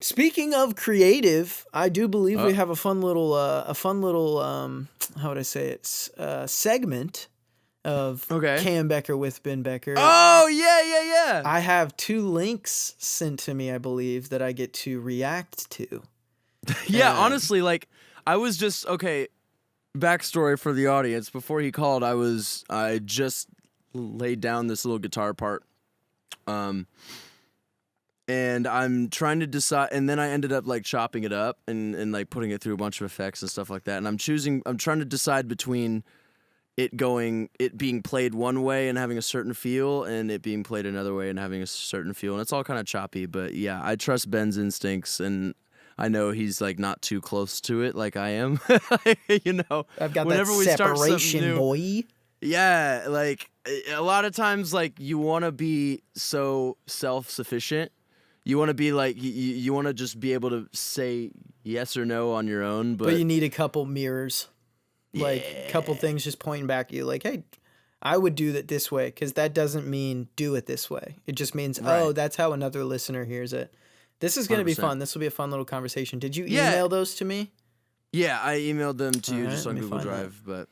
Speaking of creative, I do believe we have a fun little, how would I say it, segment of Cam Becker with Ben Becker. Oh, yeah. I have 2 links sent to me, I believe, that I get to react to. Yeah, honestly, like, I was just, backstory for the audience. Before he called, I just laid down this little guitar part. And I'm trying to decide, and then I ended up like chopping it up and like putting it through a bunch of effects and stuff like that. And I'm trying to decide between it being played one way and having a certain feel, and it being played another way and having a certain feel. And it's all kind of choppy, but yeah, I trust Ben's instincts, and I know he's like not too close to it like I am. You know, I've got that separation, boy. Yeah, like a lot of times, like you want to be so self-sufficient. You want to be like, you want to just be able to say yes or no on your own. But you need a couple mirrors. Like, a couple things just pointing back at you. Like, hey, I would do that this way. Because that doesn't mean do it this way. It just means, oh, that's how another listener hears it. This is going to be fun. This will be a fun little conversation. Did you email those to me? Yeah, I emailed them to you just on Google Drive. But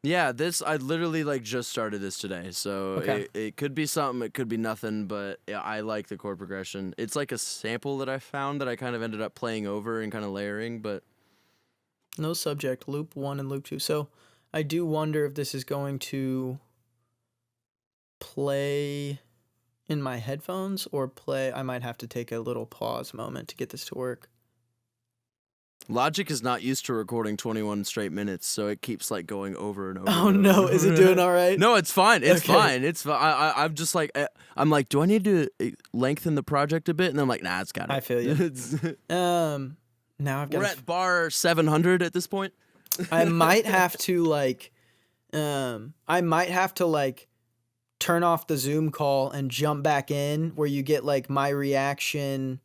yeah, I literally like just started this today, so it could be something, it could be nothing, but yeah, I like the chord progression. It's like a sample that I found that I kind of ended up playing over and kind of layering, but no subject, loop 1 and loop 2. So I do wonder if this is going to play in my headphones or I might have to take a little pause moment to get this to work. Logic is not used to recording 21 straight minutes, so it keeps like going over and over. Oh no, is it doing all right? No, it's fine. It's fine. It's fine. I'm just like, I'm like, do I need to lengthen the project a bit? And I'm like, nah, it's got it. I feel you. Now I've got. We're at bar 700 at this point. I might have to turn off the Zoom call and jump back in where you get like my reaction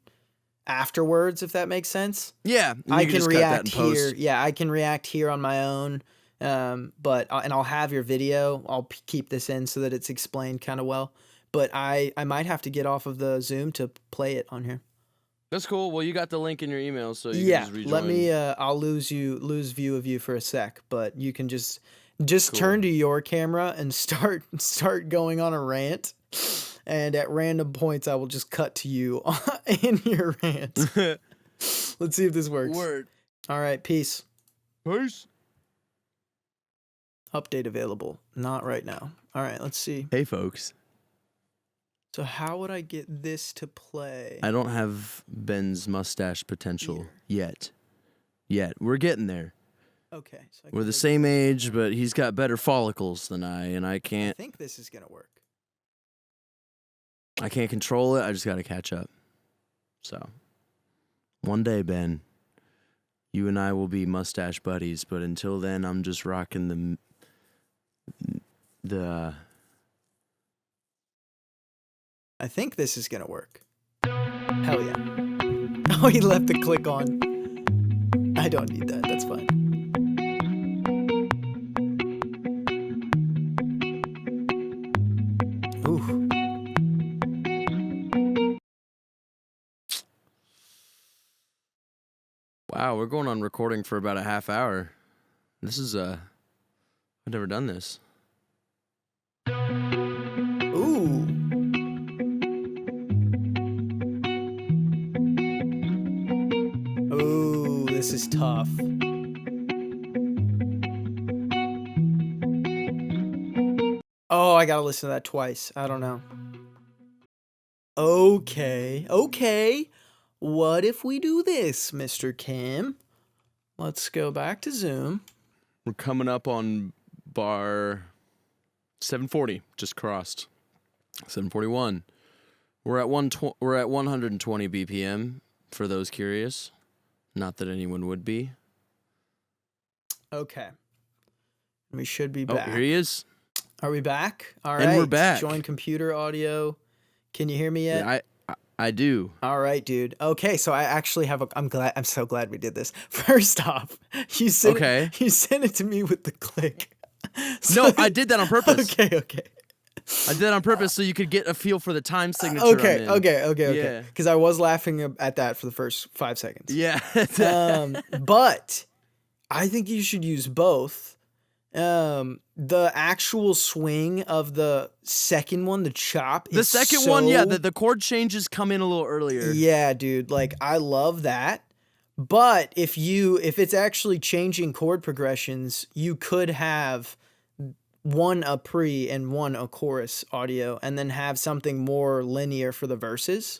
afterwards, if that makes sense. Yeah, I can react here. Yeah, I can react here on my own. But I'll have your video. I'll keep this in so that it's explained kind of well. But I might have to get off of the Zoom to play it on here. That's cool. Well, you got the link in your email, so you can just rejoin. Let me. I'll lose view of you for a sec, but you can just turn to your camera and start going on a rant. And at random points, I will just cut to you in your rant. Let's see if this works. Word. All right, peace. Peace. Update available. Not right now. All right, let's see. Hey, folks. So how would I get this to play? I don't have Ben's mustache potential yet. We're getting there. Okay. So we're the same age, but he's got better follicles than and I can't. I think this is going to work. I can't control it. I just got to catch up. So, one day, Ben, you and I will be mustache buddies, but until then, I'm just rocking the I think this is going to work. Hell yeah. Oh, he left the click on. I don't need that. That's fine. Ooh. Wow, we're going on recording for about a half hour. This is, I've never done this. Ooh. Ooh, this is tough. Oh, I gotta listen to that twice. I don't know. Okay. What if we do this, Mr. Cam? Let's go back to Zoom. We're coming up on bar 740. Just crossed 741. We're at 120 BPM for those curious. Not that anyone would be. Okay. We should be back. Oh, here he is. Are we back? All right. And we're back. Join computer audio. Can you hear me yet? Yeah, I do. All right, dude. Okay, so I actually have I'm so glad we did this. First off, you sent it to me with the click. No, I did that on purpose. Okay. I did it on purpose so you could get a feel for the time signature. I'm in. Okay. Yeah. Because I was laughing at that for the first 5 seconds. Yeah. But I think you should use both. The actual swing of the second one, the chop. The second one, yeah, the chord changes come in a little earlier. Yeah, dude. Like, I love that. But if it's actually changing chord progressions, you could have one a pre and one a chorus audio, and then have something more linear for the verses.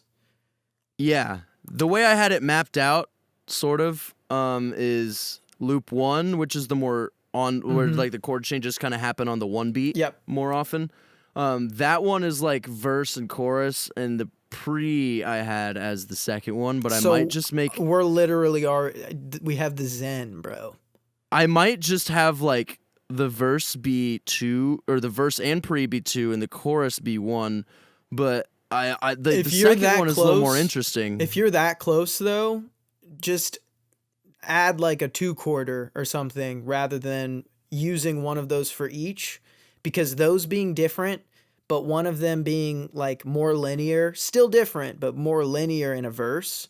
Yeah. The way I had it mapped out, sort of, is loop 1, which is the more on where like the chord changes kind of happen on the one beat more often. That one is like verse and chorus, and the pre I had as the second one, but So I might just make we're literally we have the Zen, bro. I might just have like the verse be 2, or the verse and pre be 2 and the chorus be 1, but the second one is a little more interesting. If you're that close though, just add like a 2-quarter or something rather than using one of those for each, because those being different, but one of them being like more linear, still different, but more linear in a verse,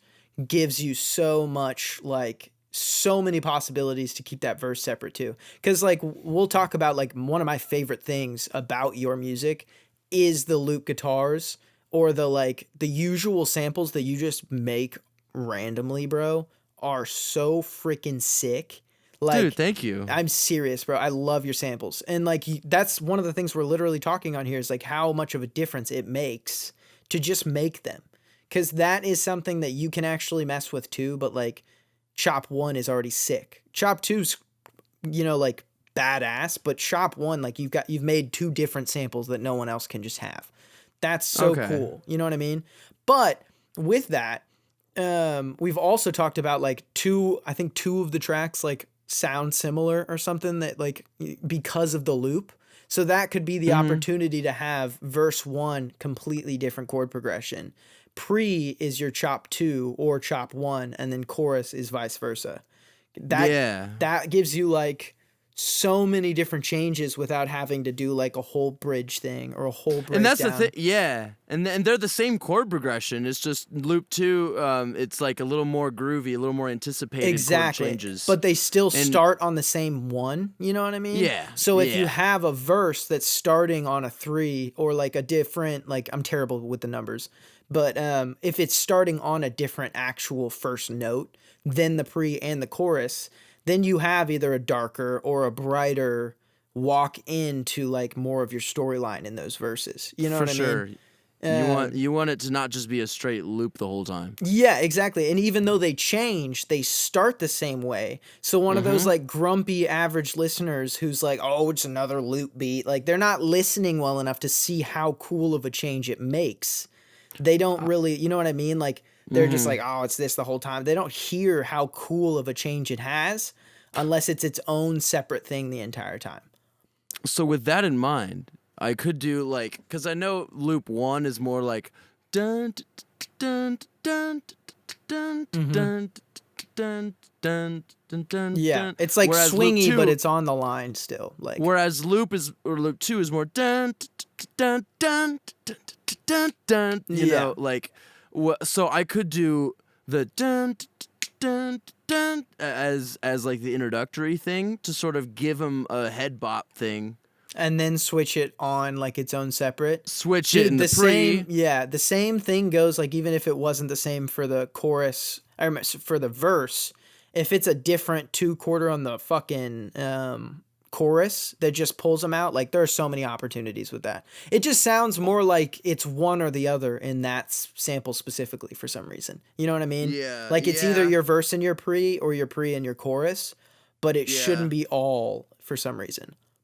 gives you so much, like so many possibilities to keep that verse separate too. Because like we'll talk about, like, one of my favorite things about your music is the loop guitars, or the usual samples that you just make randomly, bro, are so freaking sick. Like, dude, thank you. I'm serious, bro. I love your samples. And like that's one of the things we're literally talking on here, is like how much of a difference it makes to just make them. Cause that is something that you can actually mess with too, but like Chop 1 is already sick. Chop 2's, like badass, but Chop 1, like you've made 2 different samples that no one else can just have. That's so cool. You know what I mean? But with that, we've also talked about like 2 of the tracks like sound similar or something, that like because of the loop. So that could be the opportunity to have verse 1 completely different chord progression. Pre is your Chop 2 or Chop 1, and then chorus is vice versa. That gives you like so many different changes without having to do like a whole bridge thing or a whole breakdown. And that's the thing, yeah. And they're the same chord progression. It's just loop 2. It's like a little more groovy, a little more anticipated chord changes. But they still start on the same one. You know what I mean? Yeah. So if you have a verse that's starting on a 3, or like a different, like, I'm terrible with the numbers, but if it's starting on a different actual first note than the pre and the chorus, then you have either a darker or a brighter walk into like more of your storyline in those verses. You know what I mean? For sure. You want it to not just be a straight loop the whole time. Yeah, exactly. And even though they change, they start the same way. So one of those like grumpy average listeners who's like, oh, it's another loop beat, like they're not listening well enough to see how cool of a change it makes. They don't really, you know what I mean? Like, they're just like, oh, it's this the whole time. They don't hear how cool of a change it has unless it's its own separate thing the entire time. So with that in mind, I could do like, because I know loop 1 is more like dun dun dun dun dun dun dun dun. Yeah, it's like swingy, but it's on the line still. Like, whereas loop 2 is more dun dun dun dun dun dun. You know, like. So I could do the dun dun dun as like the introductory thing to sort of give them a head bop thing, and then switch it on like its own separate. Switch it in the pre. The same thing goes, like, even if it wasn't the same for the chorus or for the verse, if it's a different 2-quarter on the fucking chorus that just pulls them out, like, there are so many opportunities with that. It just sounds more like it's one or the other in that sample specifically for some reason. You know what I mean? Yeah. Like, it's either your verse and your pre, or your pre and your chorus, but it shouldn't be all for some reason.